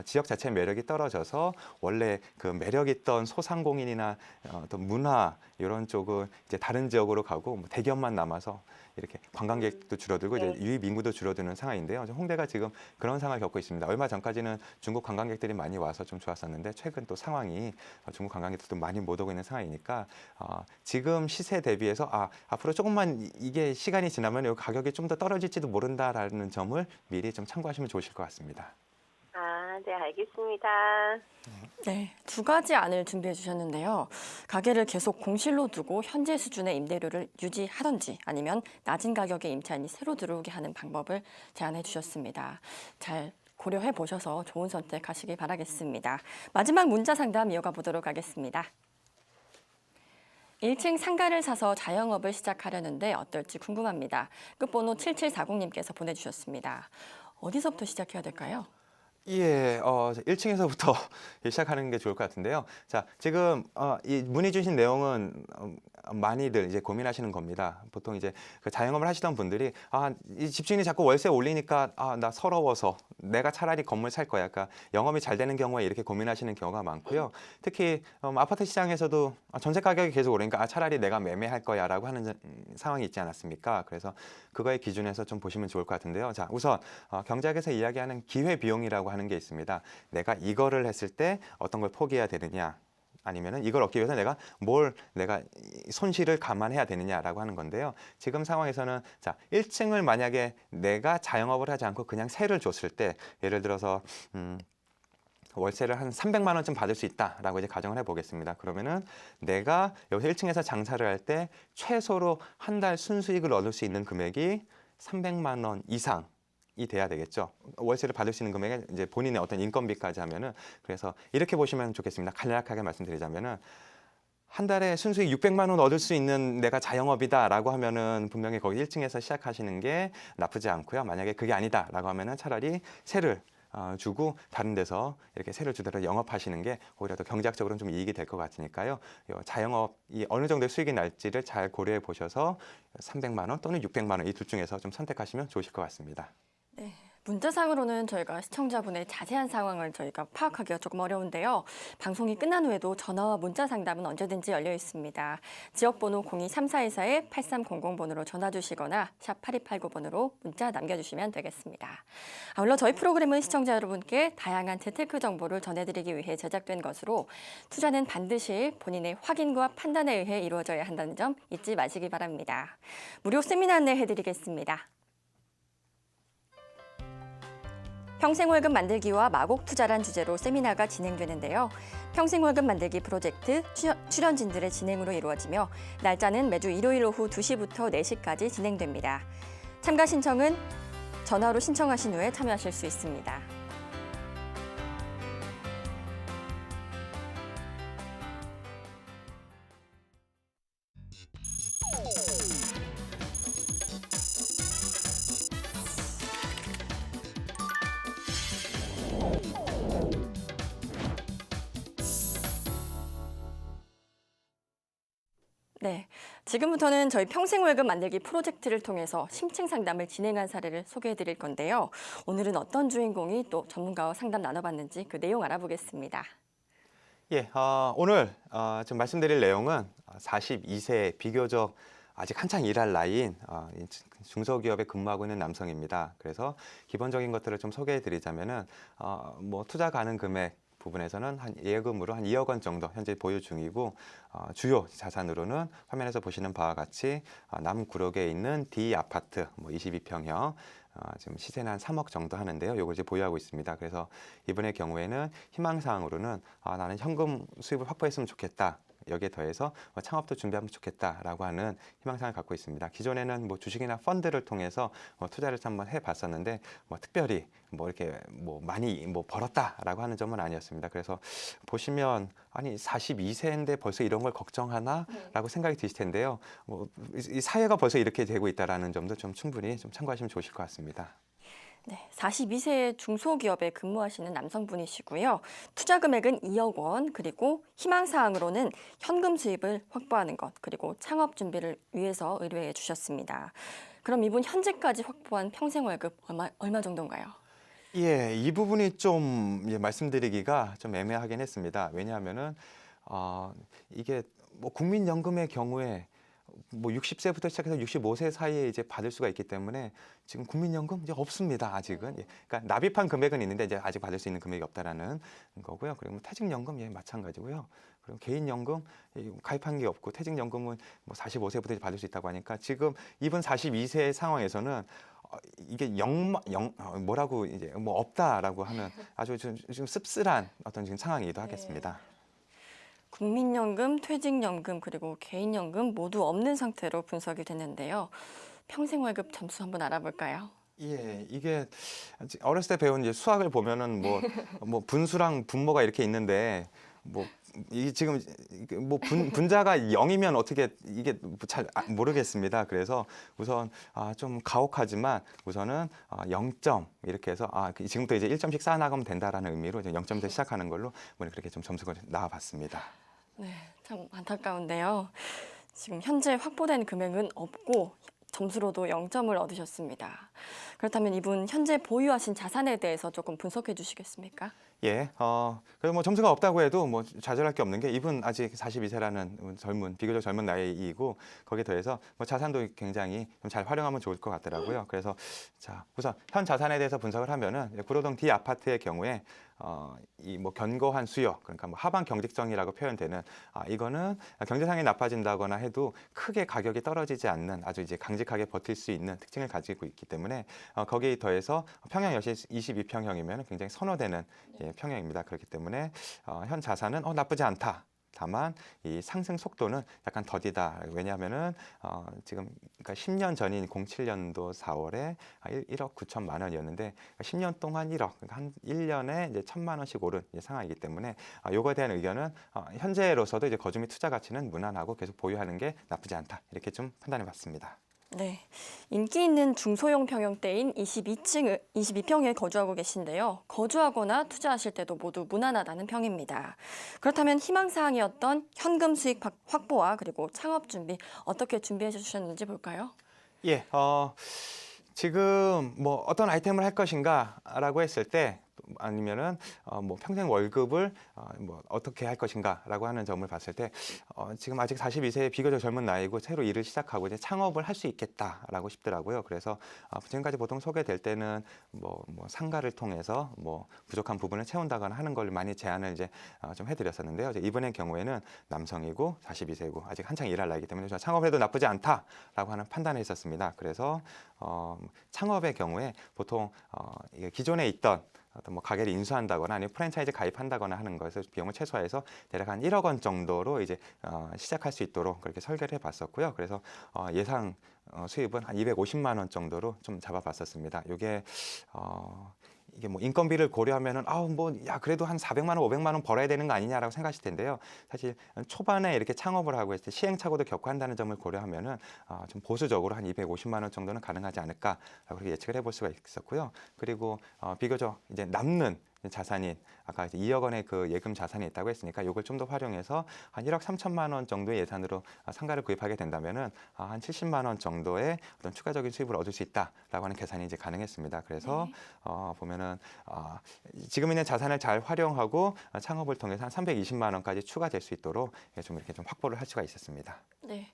지역 자체의 매력이 떨어져서 원래 그 매력 있던 소상공인이나 어떤 문화 이런 쪽은 이제 다른 지역으로 가고 뭐 대기업만 남아서 이렇게 관광객도 줄어들고 이제 네. 유입 인구도 줄어드는 상황인데요. 홍대가 지금 그런 상황을 겪고 있습니다. 얼마 전까지는 중국 관광객들이 많이 와서 좀 좋았었는데 최근 또 상황이 중국 관광객들도 많이 못 오고 있는 상황이니까 지금 시세 대비해서 앞으로 조금만 이게 시간이 지나면 이 가격이 좀 더 떨어질지도 모른다라는 점을 미리 좀 참고하시면 좋으실 것 같습니다. 네, 알겠습니다. 네, 두 가지 안을 준비해 주셨는데요. 가게를 계속 공실로 두고 현재 수준의 임대료를 유지하던지 아니면 낮은 가격의 임차인이 새로 들어오게 하는 방법을 제안해 주셨습니다. 잘 고려해 보셔서 좋은 선택하시기 바라겠습니다. 마지막 문자 상담 이어가 보도록 하겠습니다. 1층 상가를 사서 자영업을 시작하려는데 어떨지 궁금합니다. 끝번호 7740님께서 보내주셨습니다. 어디서부터 시작해야 될까요? 예, 1층에서부터 시작하는 게 좋을 것 같은데요. 자, 지금 이 문의 주신 내용은 많이들 이제 고민하시는 겁니다. 보통 이제 그 자영업을 하시던 분들이 이 집주인이 자꾸 월세 올리니까 나 서러워서 내가 차라리 건물 살 거야. 그러니까 영업이 잘 되는 경우에 이렇게 고민하시는 경우가 많고요. 특히 아파트 시장에서도 전세 가격이 계속 오르니까 차라리 내가 매매할 거야라고 하는 상황이 있지 않았습니까? 그래서 그거의 기준에서 좀 보시면 좋을 것 같은데요. 자, 우선 경제학에서 이야기하는 기회 비용이라고 하는 게 있습니다. 내가 이거를 했을 때 어떤 걸 포기해야 되느냐, 아니면은 이걸 얻기 위해서 내가 손실을 감안해야 되느냐라고 하는 건데요. 지금 상황에서는 자, 1층을 만약에 내가 자영업을 하지 않고 그냥 세를 줬을 때, 예를 들어서 월세를 한 300만 원쯤 받을 수 있다라고 이제 가정을 해보겠습니다. 그러면은 내가 여기서 1층에서 장사를 할 때 최소로 한 달 순수익을 얻을 수 있는 금액이 300만 원 이상이 돼야 되겠죠. 월세를 받을 수 있는 금액에 이제 본인의 어떤 인건비까지 하면은, 그래서 이렇게 보시면 좋겠습니다. 간략하게 말씀드리자면은 한 달에 순수익 600만 원 얻을 수 있는 내가 자영업이다라고 하면은 분명히 거기 1층에서 시작하시는 게 나쁘지 않고요. 만약에 그게 아니다라고 하면은 차라리 세를 주고 다른 데서 이렇게 세를 주더라도 영업하시는 게 오히려 더 경제학적으로는 좀 이익이 될 것 같으니까요. 자영업이 어느 정도의 수익이 날지를 잘 고려해 보셔서 300만 원 또는 600만 원 이 둘 중에서 좀 선택하시면 좋으실 것 같습니다. 네, 문자상으로는 저희가 시청자분의 자세한 상황을 저희가 파악하기가 조금 어려운데요. 방송이 끝난 후에도 전화와 문자 상담은 언제든지 열려 있습니다. 지역번호 023424-8300번으로 전화 주시거나 샵 8289번으로 문자 남겨주시면 되겠습니다. 물론 저희 프로그램은 시청자 여러분께 다양한 재테크 정보를 전해드리기 위해 제작된 것으로 투자는 반드시 본인의 확인과 판단에 의해 이루어져야 한다는 점 잊지 마시기 바랍니다. 무료 세미나 안내해드리겠습니다. 평생월급 만들기와 마곡 투자란 주제로 세미나가 진행되는데요. 평생월급 만들기 프로젝트 출연진들의 진행으로 이루어지며 날짜는 매주 일요일 오후 2시부터 4시까지 진행됩니다. 참가 신청은 전화로 신청하신 후에 참여하실 수 있습니다. 네, 지금부터는 저희 평생월급 만들기 프로젝트를 통해서 심층 상담을 진행한 사례를 소개해 드릴 건데요. 오늘은 어떤 주인공이 또 전문가와 상담 나눠봤는지 그 내용 알아보겠습니다. 예, 오늘 좀 말씀드릴 내용은 42세 비교적 아직 한창 일할 나이인 중소기업에 근무하고 있는 남성입니다. 그래서 기본적인 것들을 좀 소개해 드리자면은 뭐 투자 가능 금액 부분에서는 한 예금으로 한 2억 원 정도 현재 보유 중이고, 주요 자산으로는 화면에서 보시는 바와 같이 남구력에 있는 D 아파트 뭐 22평형 지금 시세는 한 3억 정도 하는데요. 이걸 이제 보유하고 있습니다. 그래서 이분의 경우에는 희망사항으로는 나는 현금 수입을 확보했으면 좋겠다. 여기에 더해서 창업도 준비하면 좋겠다라고 하는 희망사항을 갖고 있습니다. 기존에는 뭐 주식이나 펀드를 통해서 투자를 한번 해봤었는데 특별히 이렇게 많이 벌었다라고 하는 점은 아니었습니다. 그래서 보시면 아니 42세인데 벌써 이런 걸 걱정하나라고 생각이 드실 텐데요. 이 사회가 벌써 이렇게 되고 있다라는 점도 좀 충분히 좀 참고하시면 좋으실 것 같습니다. 네, 42세 중소기업에 근무하시는 남성분이시고요. 투자 금액은 2억 원, 그리고 희망사항으로는 현금 수입을 확보하는 것, 그리고 창업 준비를 위해서 의뢰해 주셨습니다. 그럼 이분 현재까지 확보한 평생월급 얼마 정도인가요? 예, 이 부분이 좀 말씀드리기가 좀 애매하긴 했습니다. 왜냐하면은 이게 국민연금의 경우에 뭐 60세부터 시작해서 65세 사이에 이제 받을 수가 있기 때문에 지금 국민연금 이제 없습니다. 아직은. 예. 그러니까 납입한 금액은 있는데 이제 아직 받을 수 있는 금액이 없다라는 거고요. 그리고 뭐 퇴직연금 예, 마찬가지고요. 그리고 개인연금 가입한 게 없고 퇴직연금은 뭐 45세부터 받을 수 있다고 하니까 지금 이분 42세 상황에서는 이게 뭐라고 이제 뭐 없다라고 하는 아주 좀 씁쓸한 어떤 지금 상황이기도 하겠습니다. 국민연금, 퇴직연금 그리고 개인연금 모두 없는 상태로 분석이 됐는데요. 평생월급 점수 한번 알아볼까요? 예, 이게 어렸을 때 배운 이제 수학을 보면은 뭐 분수랑 분모가 이렇게 있는데 뭐 이게 지금 뭐 분자가 0이면 어떻게 이게 잘 모르겠습니다. 그래서 우선 좀 가혹하지만 우선은 0점 이렇게 해서 지금부터 이제 1점씩 쌓아나가면 된다라는 의미로 이제 0점부터 시작하는 걸로 뭐 그렇게 좀 점수가 나와봤습니다. 네, 참 안타까운데요. 지금 현재 확보된 금액은 없고 점수로도 0점을 얻으셨습니다. 그렇다면 이분 현재 보유하신 자산에 대해서 조금 분석해 주시겠습니까? 예, 그래서 뭐 점수가 없다고 해도 뭐 좌절할 게 없는 게 이분 아직 42세라는 비교적 젊은 나이이고 거기에 더해서 뭐 자산도 굉장히 좀 잘 활용하면 좋을 것 같더라고요. 그래서 자, 우선 현 자산에 대해서 분석을 하면은 구로동 D 아파트의 경우에 이 뭐 견고한 수요, 그러니까 뭐 하방 경직성이라고 표현되는 이거는 경제상이 나빠진다거나 해도 크게 가격이 떨어지지 않는 아주 이제 강직하게 버틸 수 있는 특징을 가지고 있기 때문에 거기에 더해서 평형 역시 22평형이면 굉장히 선호되는 예, 평형입니다. 그렇기 때문에 현 자산은 나쁘지 않다. 다만 이 상승 속도는 약간 더디다. 왜냐하면은 지금 그러니까 10년 전인 07년도 4월에 1억 9천만 원이었는데 10년 동안 1억, 그러니까 한 1년에 이제 1,000만 원씩 오른 상황이기 때문에 요거에 대한 의견은 현재로서도 이제 거주 및 투자 가치는 무난하고 계속 보유하는 게 나쁘지 않다. 이렇게 좀 판단해봤습니다. 네, 인기 있는 중소형 평형대인 22평에 거주하고 계신데요. 거주하거나 투자하실 때도 모두 무난하다는 평입니다. 그렇다면 희망사항이었던 현금 수익 확보와 그리고 창업 준비 어떻게 준비해 주셨는지 볼까요? 예, 지금 뭐 어떤 아이템을 할 것인가라고 했을 때 아니면은 뭐 평생 월급을 뭐 어떻게 할 것인가라고 하는 점을 봤을 때 지금 아직 42세 비교적 젊은 나이고 새로 일을 시작하고 이제 창업을 할 수 있겠다라고 싶더라고요. 그래서 지금까지 보통 소개될 때는 뭐 상가를 통해서 뭐 부족한 부분을 채운다거나 하는 걸 많이 제안을 이제 좀 해드렸었는데요. 이제 이번의 경우에는 남성이고 42세고 아직 한창 일할 나이기 때문에 창업해도 나쁘지 않다라고 하는 판단을 했었습니다. 그래서 창업의 경우에 보통 이게 기존에 있던 어떤 뭐 가게를 인수한다거나 아니면 프랜차이즈 가입한다거나 하는 것에서 비용을 최소화해서 대략 한 1억 원 정도로 이제 시작할 수 있도록 그렇게 설계를 해봤었고요. 그래서 예상 수입은 한 250만 원 정도로 좀 잡아봤었습니다. 이게 뭐 인건비를 고려하면은 그래도 한 400만 원, 500만 원 벌어야 되는 거 아니냐라고 생각하실 텐데요. 사실 초반에 이렇게 창업을 하고 있을 때 시행착오도 겪고 한다는 점을 고려하면은 좀 보수적으로 한 250만 원 정도는 가능하지 않을까라고 그렇게 예측을 해볼 수가 있었고요. 그리고 비교적 이제 남는 자산인 아까 이제 2억 원의 그 예금 자산이 있다고 했으니까 이걸 좀 더 활용해서 한 1억 3천만 원 정도의 예산으로 상가를 구입하게 된다면은 한 70만 원 정도의 어떤 추가적인 수입을 얻을 수 있다라고 하는 계산이 이제 가능했습니다. 그래서 보면은 지금 있는 자산을 잘 활용하고 창업을 통해서 한 320만 원까지 추가될 수 있도록 좀 이렇게 좀 확보를 할 수가 있었습니다. 네.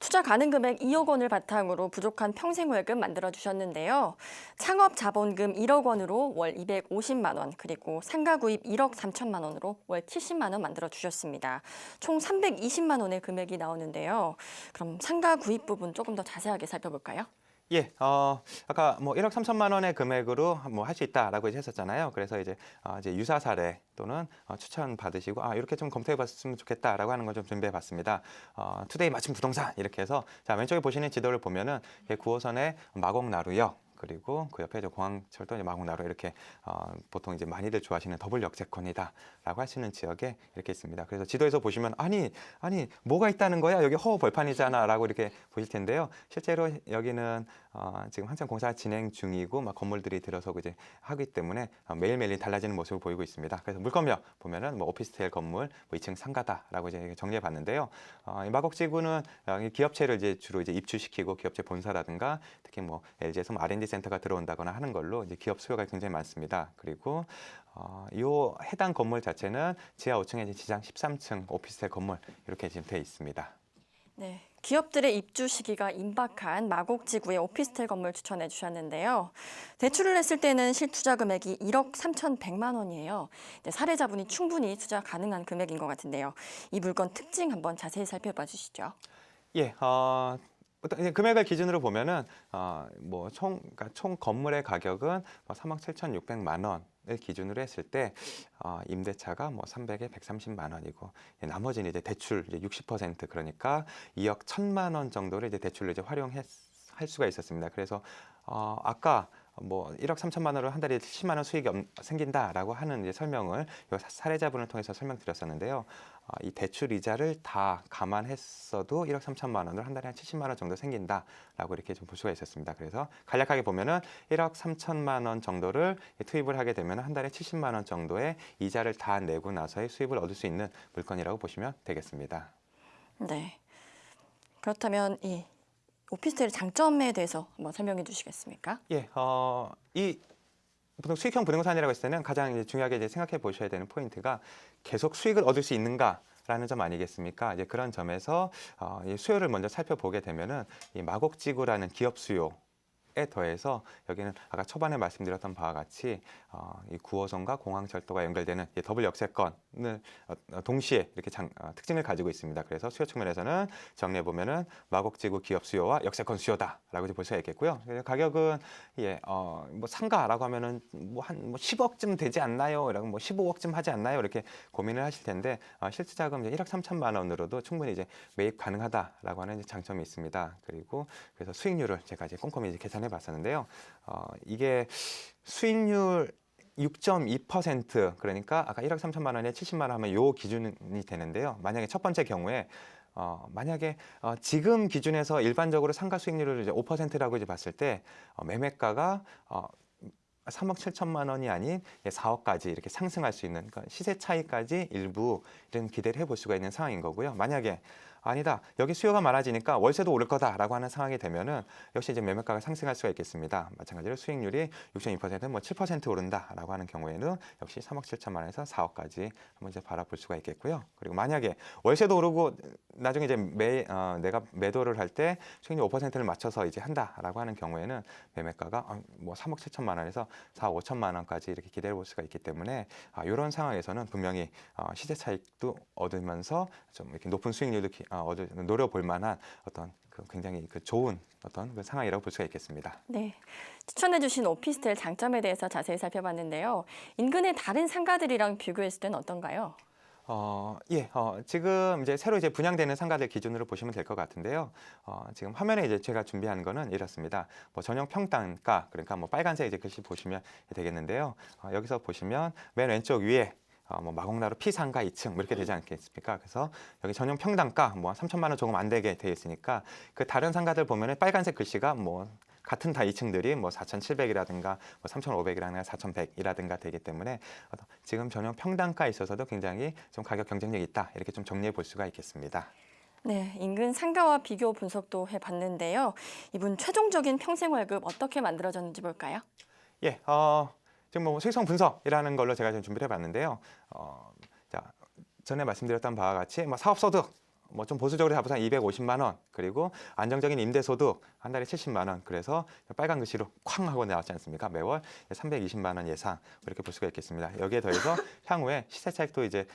투자 가능 금액 2억 원을 바탕으로 부족한 평생 월급 만들어 주셨는데요. 창업 자본금 1억 원으로 월 250만 원, 그리고 상가 구입 1억 3천만 원으로 월 70만 원 만들어 주셨습니다. 총 320만 원의 금액이 나오는데요. 그럼 상가 구입 부분 조금 더 자세하게 살펴볼까요? 예, 아까 뭐 1억 3천만 원의 금액으로 뭐 할 수 있다라고 이제 했었잖아요. 그래서 이제 유사 사례 또는 추천 받으시고 이렇게 좀 검토해 봤으면 좋겠다라고 하는 걸 좀 준비해 봤습니다. 투데이 맞춤 부동산 이렇게 해서 자, 왼쪽에 보시는 지도를 보면은 9호선의 마곡나루역 그리고 그 옆에 공항철도 마곡나루 이렇게 보통 이제 많이들 좋아하시는 더블 역세권이다라고 할 수 있는 지역에 이렇게 있습니다. 그래서 지도에서 보시면 아니 뭐가 있다는 거야? 여기 허허 벌판이잖아라고 이렇게 보실 텐데요. 실제로 여기는 지금 한참 공사 진행 중이고 막 건물들이 들어서고 이제 하기 때문에 매일매일 달라지는 모습을 보이고 있습니다. 그래서 물건명 보면은 뭐 오피스텔 건물, 뭐 2층 상가다라고 이제 정리해 봤는데요. 이 마곡지구는 기업체를 이제 주로 이제 입주시키고 기업체 본사라든가 특히 뭐 LG에서 뭐 R&D 센터가 들어온다거나 하는 걸로 이제 기업 수요가 굉장히 많습니다. 그리고 이 해당 건물 자체는 지하 5층에 지상 13층 오피스텔 건물 이렇게 지금 되어 있습니다. 네, 기업들의 입주 시기가 임박한 마곡지구의 오피스텔 건물 추천해 주셨는데요. 대출을 했을 때는 실투자 금액이 1억 3,100만 원이에요. 네, 사례자분이 충분히 투자 가능한 금액인 것 같은데요. 이 물건 특징 한번 자세히 살펴봐 주시죠. 예, 일단 이제 금액을 기준으로 보면은 그러니까 총 건물의 가격은 3억 7,600만 원을 기준으로 했을 때 임대차가 300에 130만 원이고 나머지는 이제 대출 이제 60% 그러니까 2억 1,000만 원 정도를 이제 대출로 이제 할 수가 있었습니다. 그래서 아까 1억 3천만 원으로 한 달에 70만 원 수익이 생긴다라고 하는 이제 설명을 이 사례자분을 통해서 설명드렸었는데요. 이 대출 이자를 다 감안했어도 1억 3천만 원을 한 달에 한 70만 원 정도 생긴다라고 이렇게 좀 볼 수가 있었습니다. 그래서 간략하게 보면은 1억 3천만 원 정도를 투입을 하게 되면 한 달에 70만 원 정도의 이자를 다 내고 나서의 수입을 얻을 수 있는 물건이라고 보시면 되겠습니다. 네. 그렇다면 이 오피스텔의 장점에 대해서 한번 설명해 주시겠습니까? 예, 이 보통 수익형 부동산이라고 했을 때는 가장 이제 중요하게 이제 생각해 보셔야 되는 포인트가 계속 수익을 얻을 수 있는가라는 점 아니겠습니까? 이제 그런 점에서 이 수요를 먼저 살펴보게 되면은 이 마곡지구라는 기업 수요에 더해서 여기는 아까 초반에 말씀드렸던 바와 같이 이 9호선과 공항철도가 연결되는 이 더블 역세권을 동시에 이렇게 특징을 가지고 있습니다. 그래서 수요 측면에서는 정리해 보면은 마곡지구 기업 수요와 역세권 수요다라고 볼 수가 있겠고요. 가격은 상가라고 하면은 한 10억쯤 되지 않나요? 이라고 15억쯤 하지 않나요? 이렇게 고민을 하실 텐데 실투자금 1억 3천만 원으로도 충분히 이제 매입 가능하다라고 하는 이제 장점이 있습니다. 그래서 수익률을 제가 이제 꼼꼼히 이제 계산해 봤었는데요. 이게 수익률 6.2% 그러니까 아까 1억 3천만 원에 70만 원 하면 요 기준이 되는데요. 만약에 첫 번째 경우에 지금 기준에서 일반적으로 상가 수익률을 이제 5%라고 이제 봤을 때 매매가가 3억 7천만 원이 아닌 4억까지 이렇게 상승할 수 있는 그러니까 시세 차이까지 일부 이런 기대를 해볼 수가 있는 상황인 거고요. 만약에 아니다. 여기 수요가 많아지니까 월세도 오를 거다라고 하는 상황이 되면은 역시 이제 매매가가 상승할 수가 있겠습니다. 마찬가지로 수익률이 6.2% 7% 오른다라고 하는 경우에는 역시 3억 7천만 원에서 4억까지 한번 이제 바라볼 수가 있겠고요. 그리고 만약에 월세도 오르고 나중에 이제 내가 매도를 할 때 수익률 5%를 맞춰서 이제 한다라고 하는 경우에는 매매가가 3억 7천만 원에서 4억 5천만 원까지 이렇게 기대해 볼 수가 있기 때문에 이런 상황에서는 분명히 시세 차익도 얻으면서 좀 이렇게 높은 수익률도 노려볼 만한 어떤 굉장히 좋은 어떤 상황이라고 볼 수가 있겠습니다. 네, 추천해주신 오피스텔 장점에 대해서 자세히 살펴봤는데요. 인근의 다른 상가들이랑 비교했을 때는 어떤가요? 지금 이제 새로 이제 분양되는 상가들 기준으로 보시면 될 것 같은데요. 지금 화면에 이제 제가 준비한 거는 이렇습니다. 전용 평당가 그러니까 빨간색 이제 글씨 보시면 되겠는데요. 여기서 보시면 맨 왼쪽 위에 마곡나루 P상가 2층 이렇게 되지 않겠습니까? 그래서 여기 전용 평당가 3천만 원 조금 안 되게 되어 있으니까 그 다른 상가들 보면은 빨간색 글씨가 같은 다 2층들이 4,700이라든가 3,500이라든가 4,100이라든가 되기 때문에 지금 전용 평당가에 있어서도 굉장히 좀 가격 경쟁력이 있다 이렇게 좀 정리해 볼 수가 있겠습니다. 네, 인근 상가와 비교 분석도 해봤는데요. 이분 최종적인 평생 월급 어떻게 만들어졌는지 볼까요? 예, 지금 수익성 분석이라는 걸로 제가 좀 준비를 해봤는데요. 전에 말씀드렸던 바와 같이 사업소득 좀 보수적으로 잡아서 250만 원 그리고 안정적인 임대소득 한 달에 70만 원 그래서 빨간 글씨로 쾅 하고 나왔지 않습니까? 매월 320만 원 예상 이렇게 볼 수가 있겠습니다. 여기에 더해서 향후에 시세 차익도 이제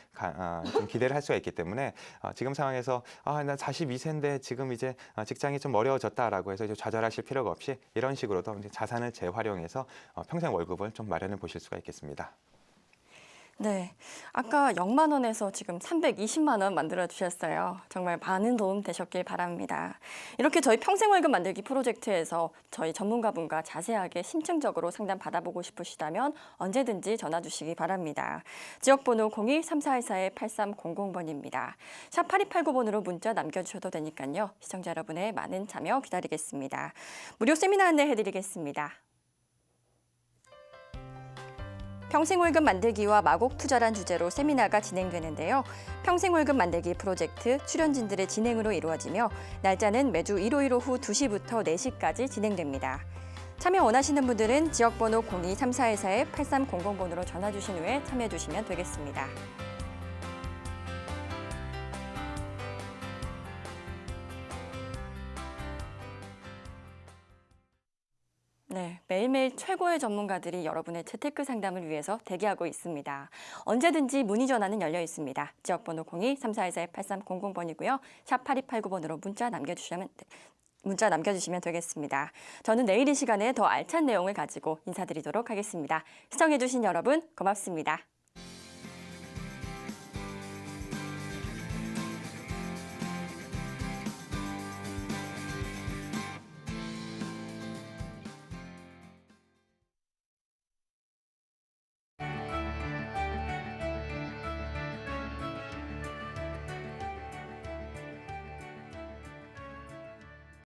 좀 기대를 할 수가 있기 때문에 지금 상황에서 나 42세인데 지금 이제 직장이 좀 어려워졌다라고 해서 이제 좌절하실 필요가 없이 이런 식으로도 이제 자산을 재활용해서 평생 월급을 좀 마련해 보실 수가 있겠습니다. 네, 아까 0만 원에서 지금 320만 원 만들어 주셨어요. 정말 많은 도움 되셨길 바랍니다. 이렇게 저희 평생 월급 만들기 프로젝트에서 저희 전문가분과 자세하게 심층적으로 상담 받아보고 싶으시다면 언제든지 전화 주시기 바랍니다. 지역번호 02-3414-8300번입니다. 샵 8289번으로 문자 남겨주셔도 되니까요. 시청자 여러분의 많은 참여 기다리겠습니다. 무료 세미나 안내해드리겠습니다. 평생월급 만들기와 마곡 투자란 주제로 세미나가 진행되는데요. 평생월급 만들기 프로젝트 출연진들의 진행으로 이루어지며 날짜는 매주 일요일 오후 2시부터 4시까지 진행됩니다. 참여 원하시는 분들은 지역번호 02-3414-8300번으로 전화 주신 후에 참여해 주시면 되겠습니다. 네, 매일매일 최고의 전문가들이 여러분의 재테크 상담을 위해서 대기하고 있습니다. 언제든지 문의 전화는 열려 있습니다. 지역번호 02-3424-8300번이고요. 샵 8289번으로 문자 남겨주시면 되겠습니다. 저는 내일 이 시간에 더 알찬 내용을 가지고 인사드리도록 하겠습니다. 시청해주신 여러분 고맙습니다.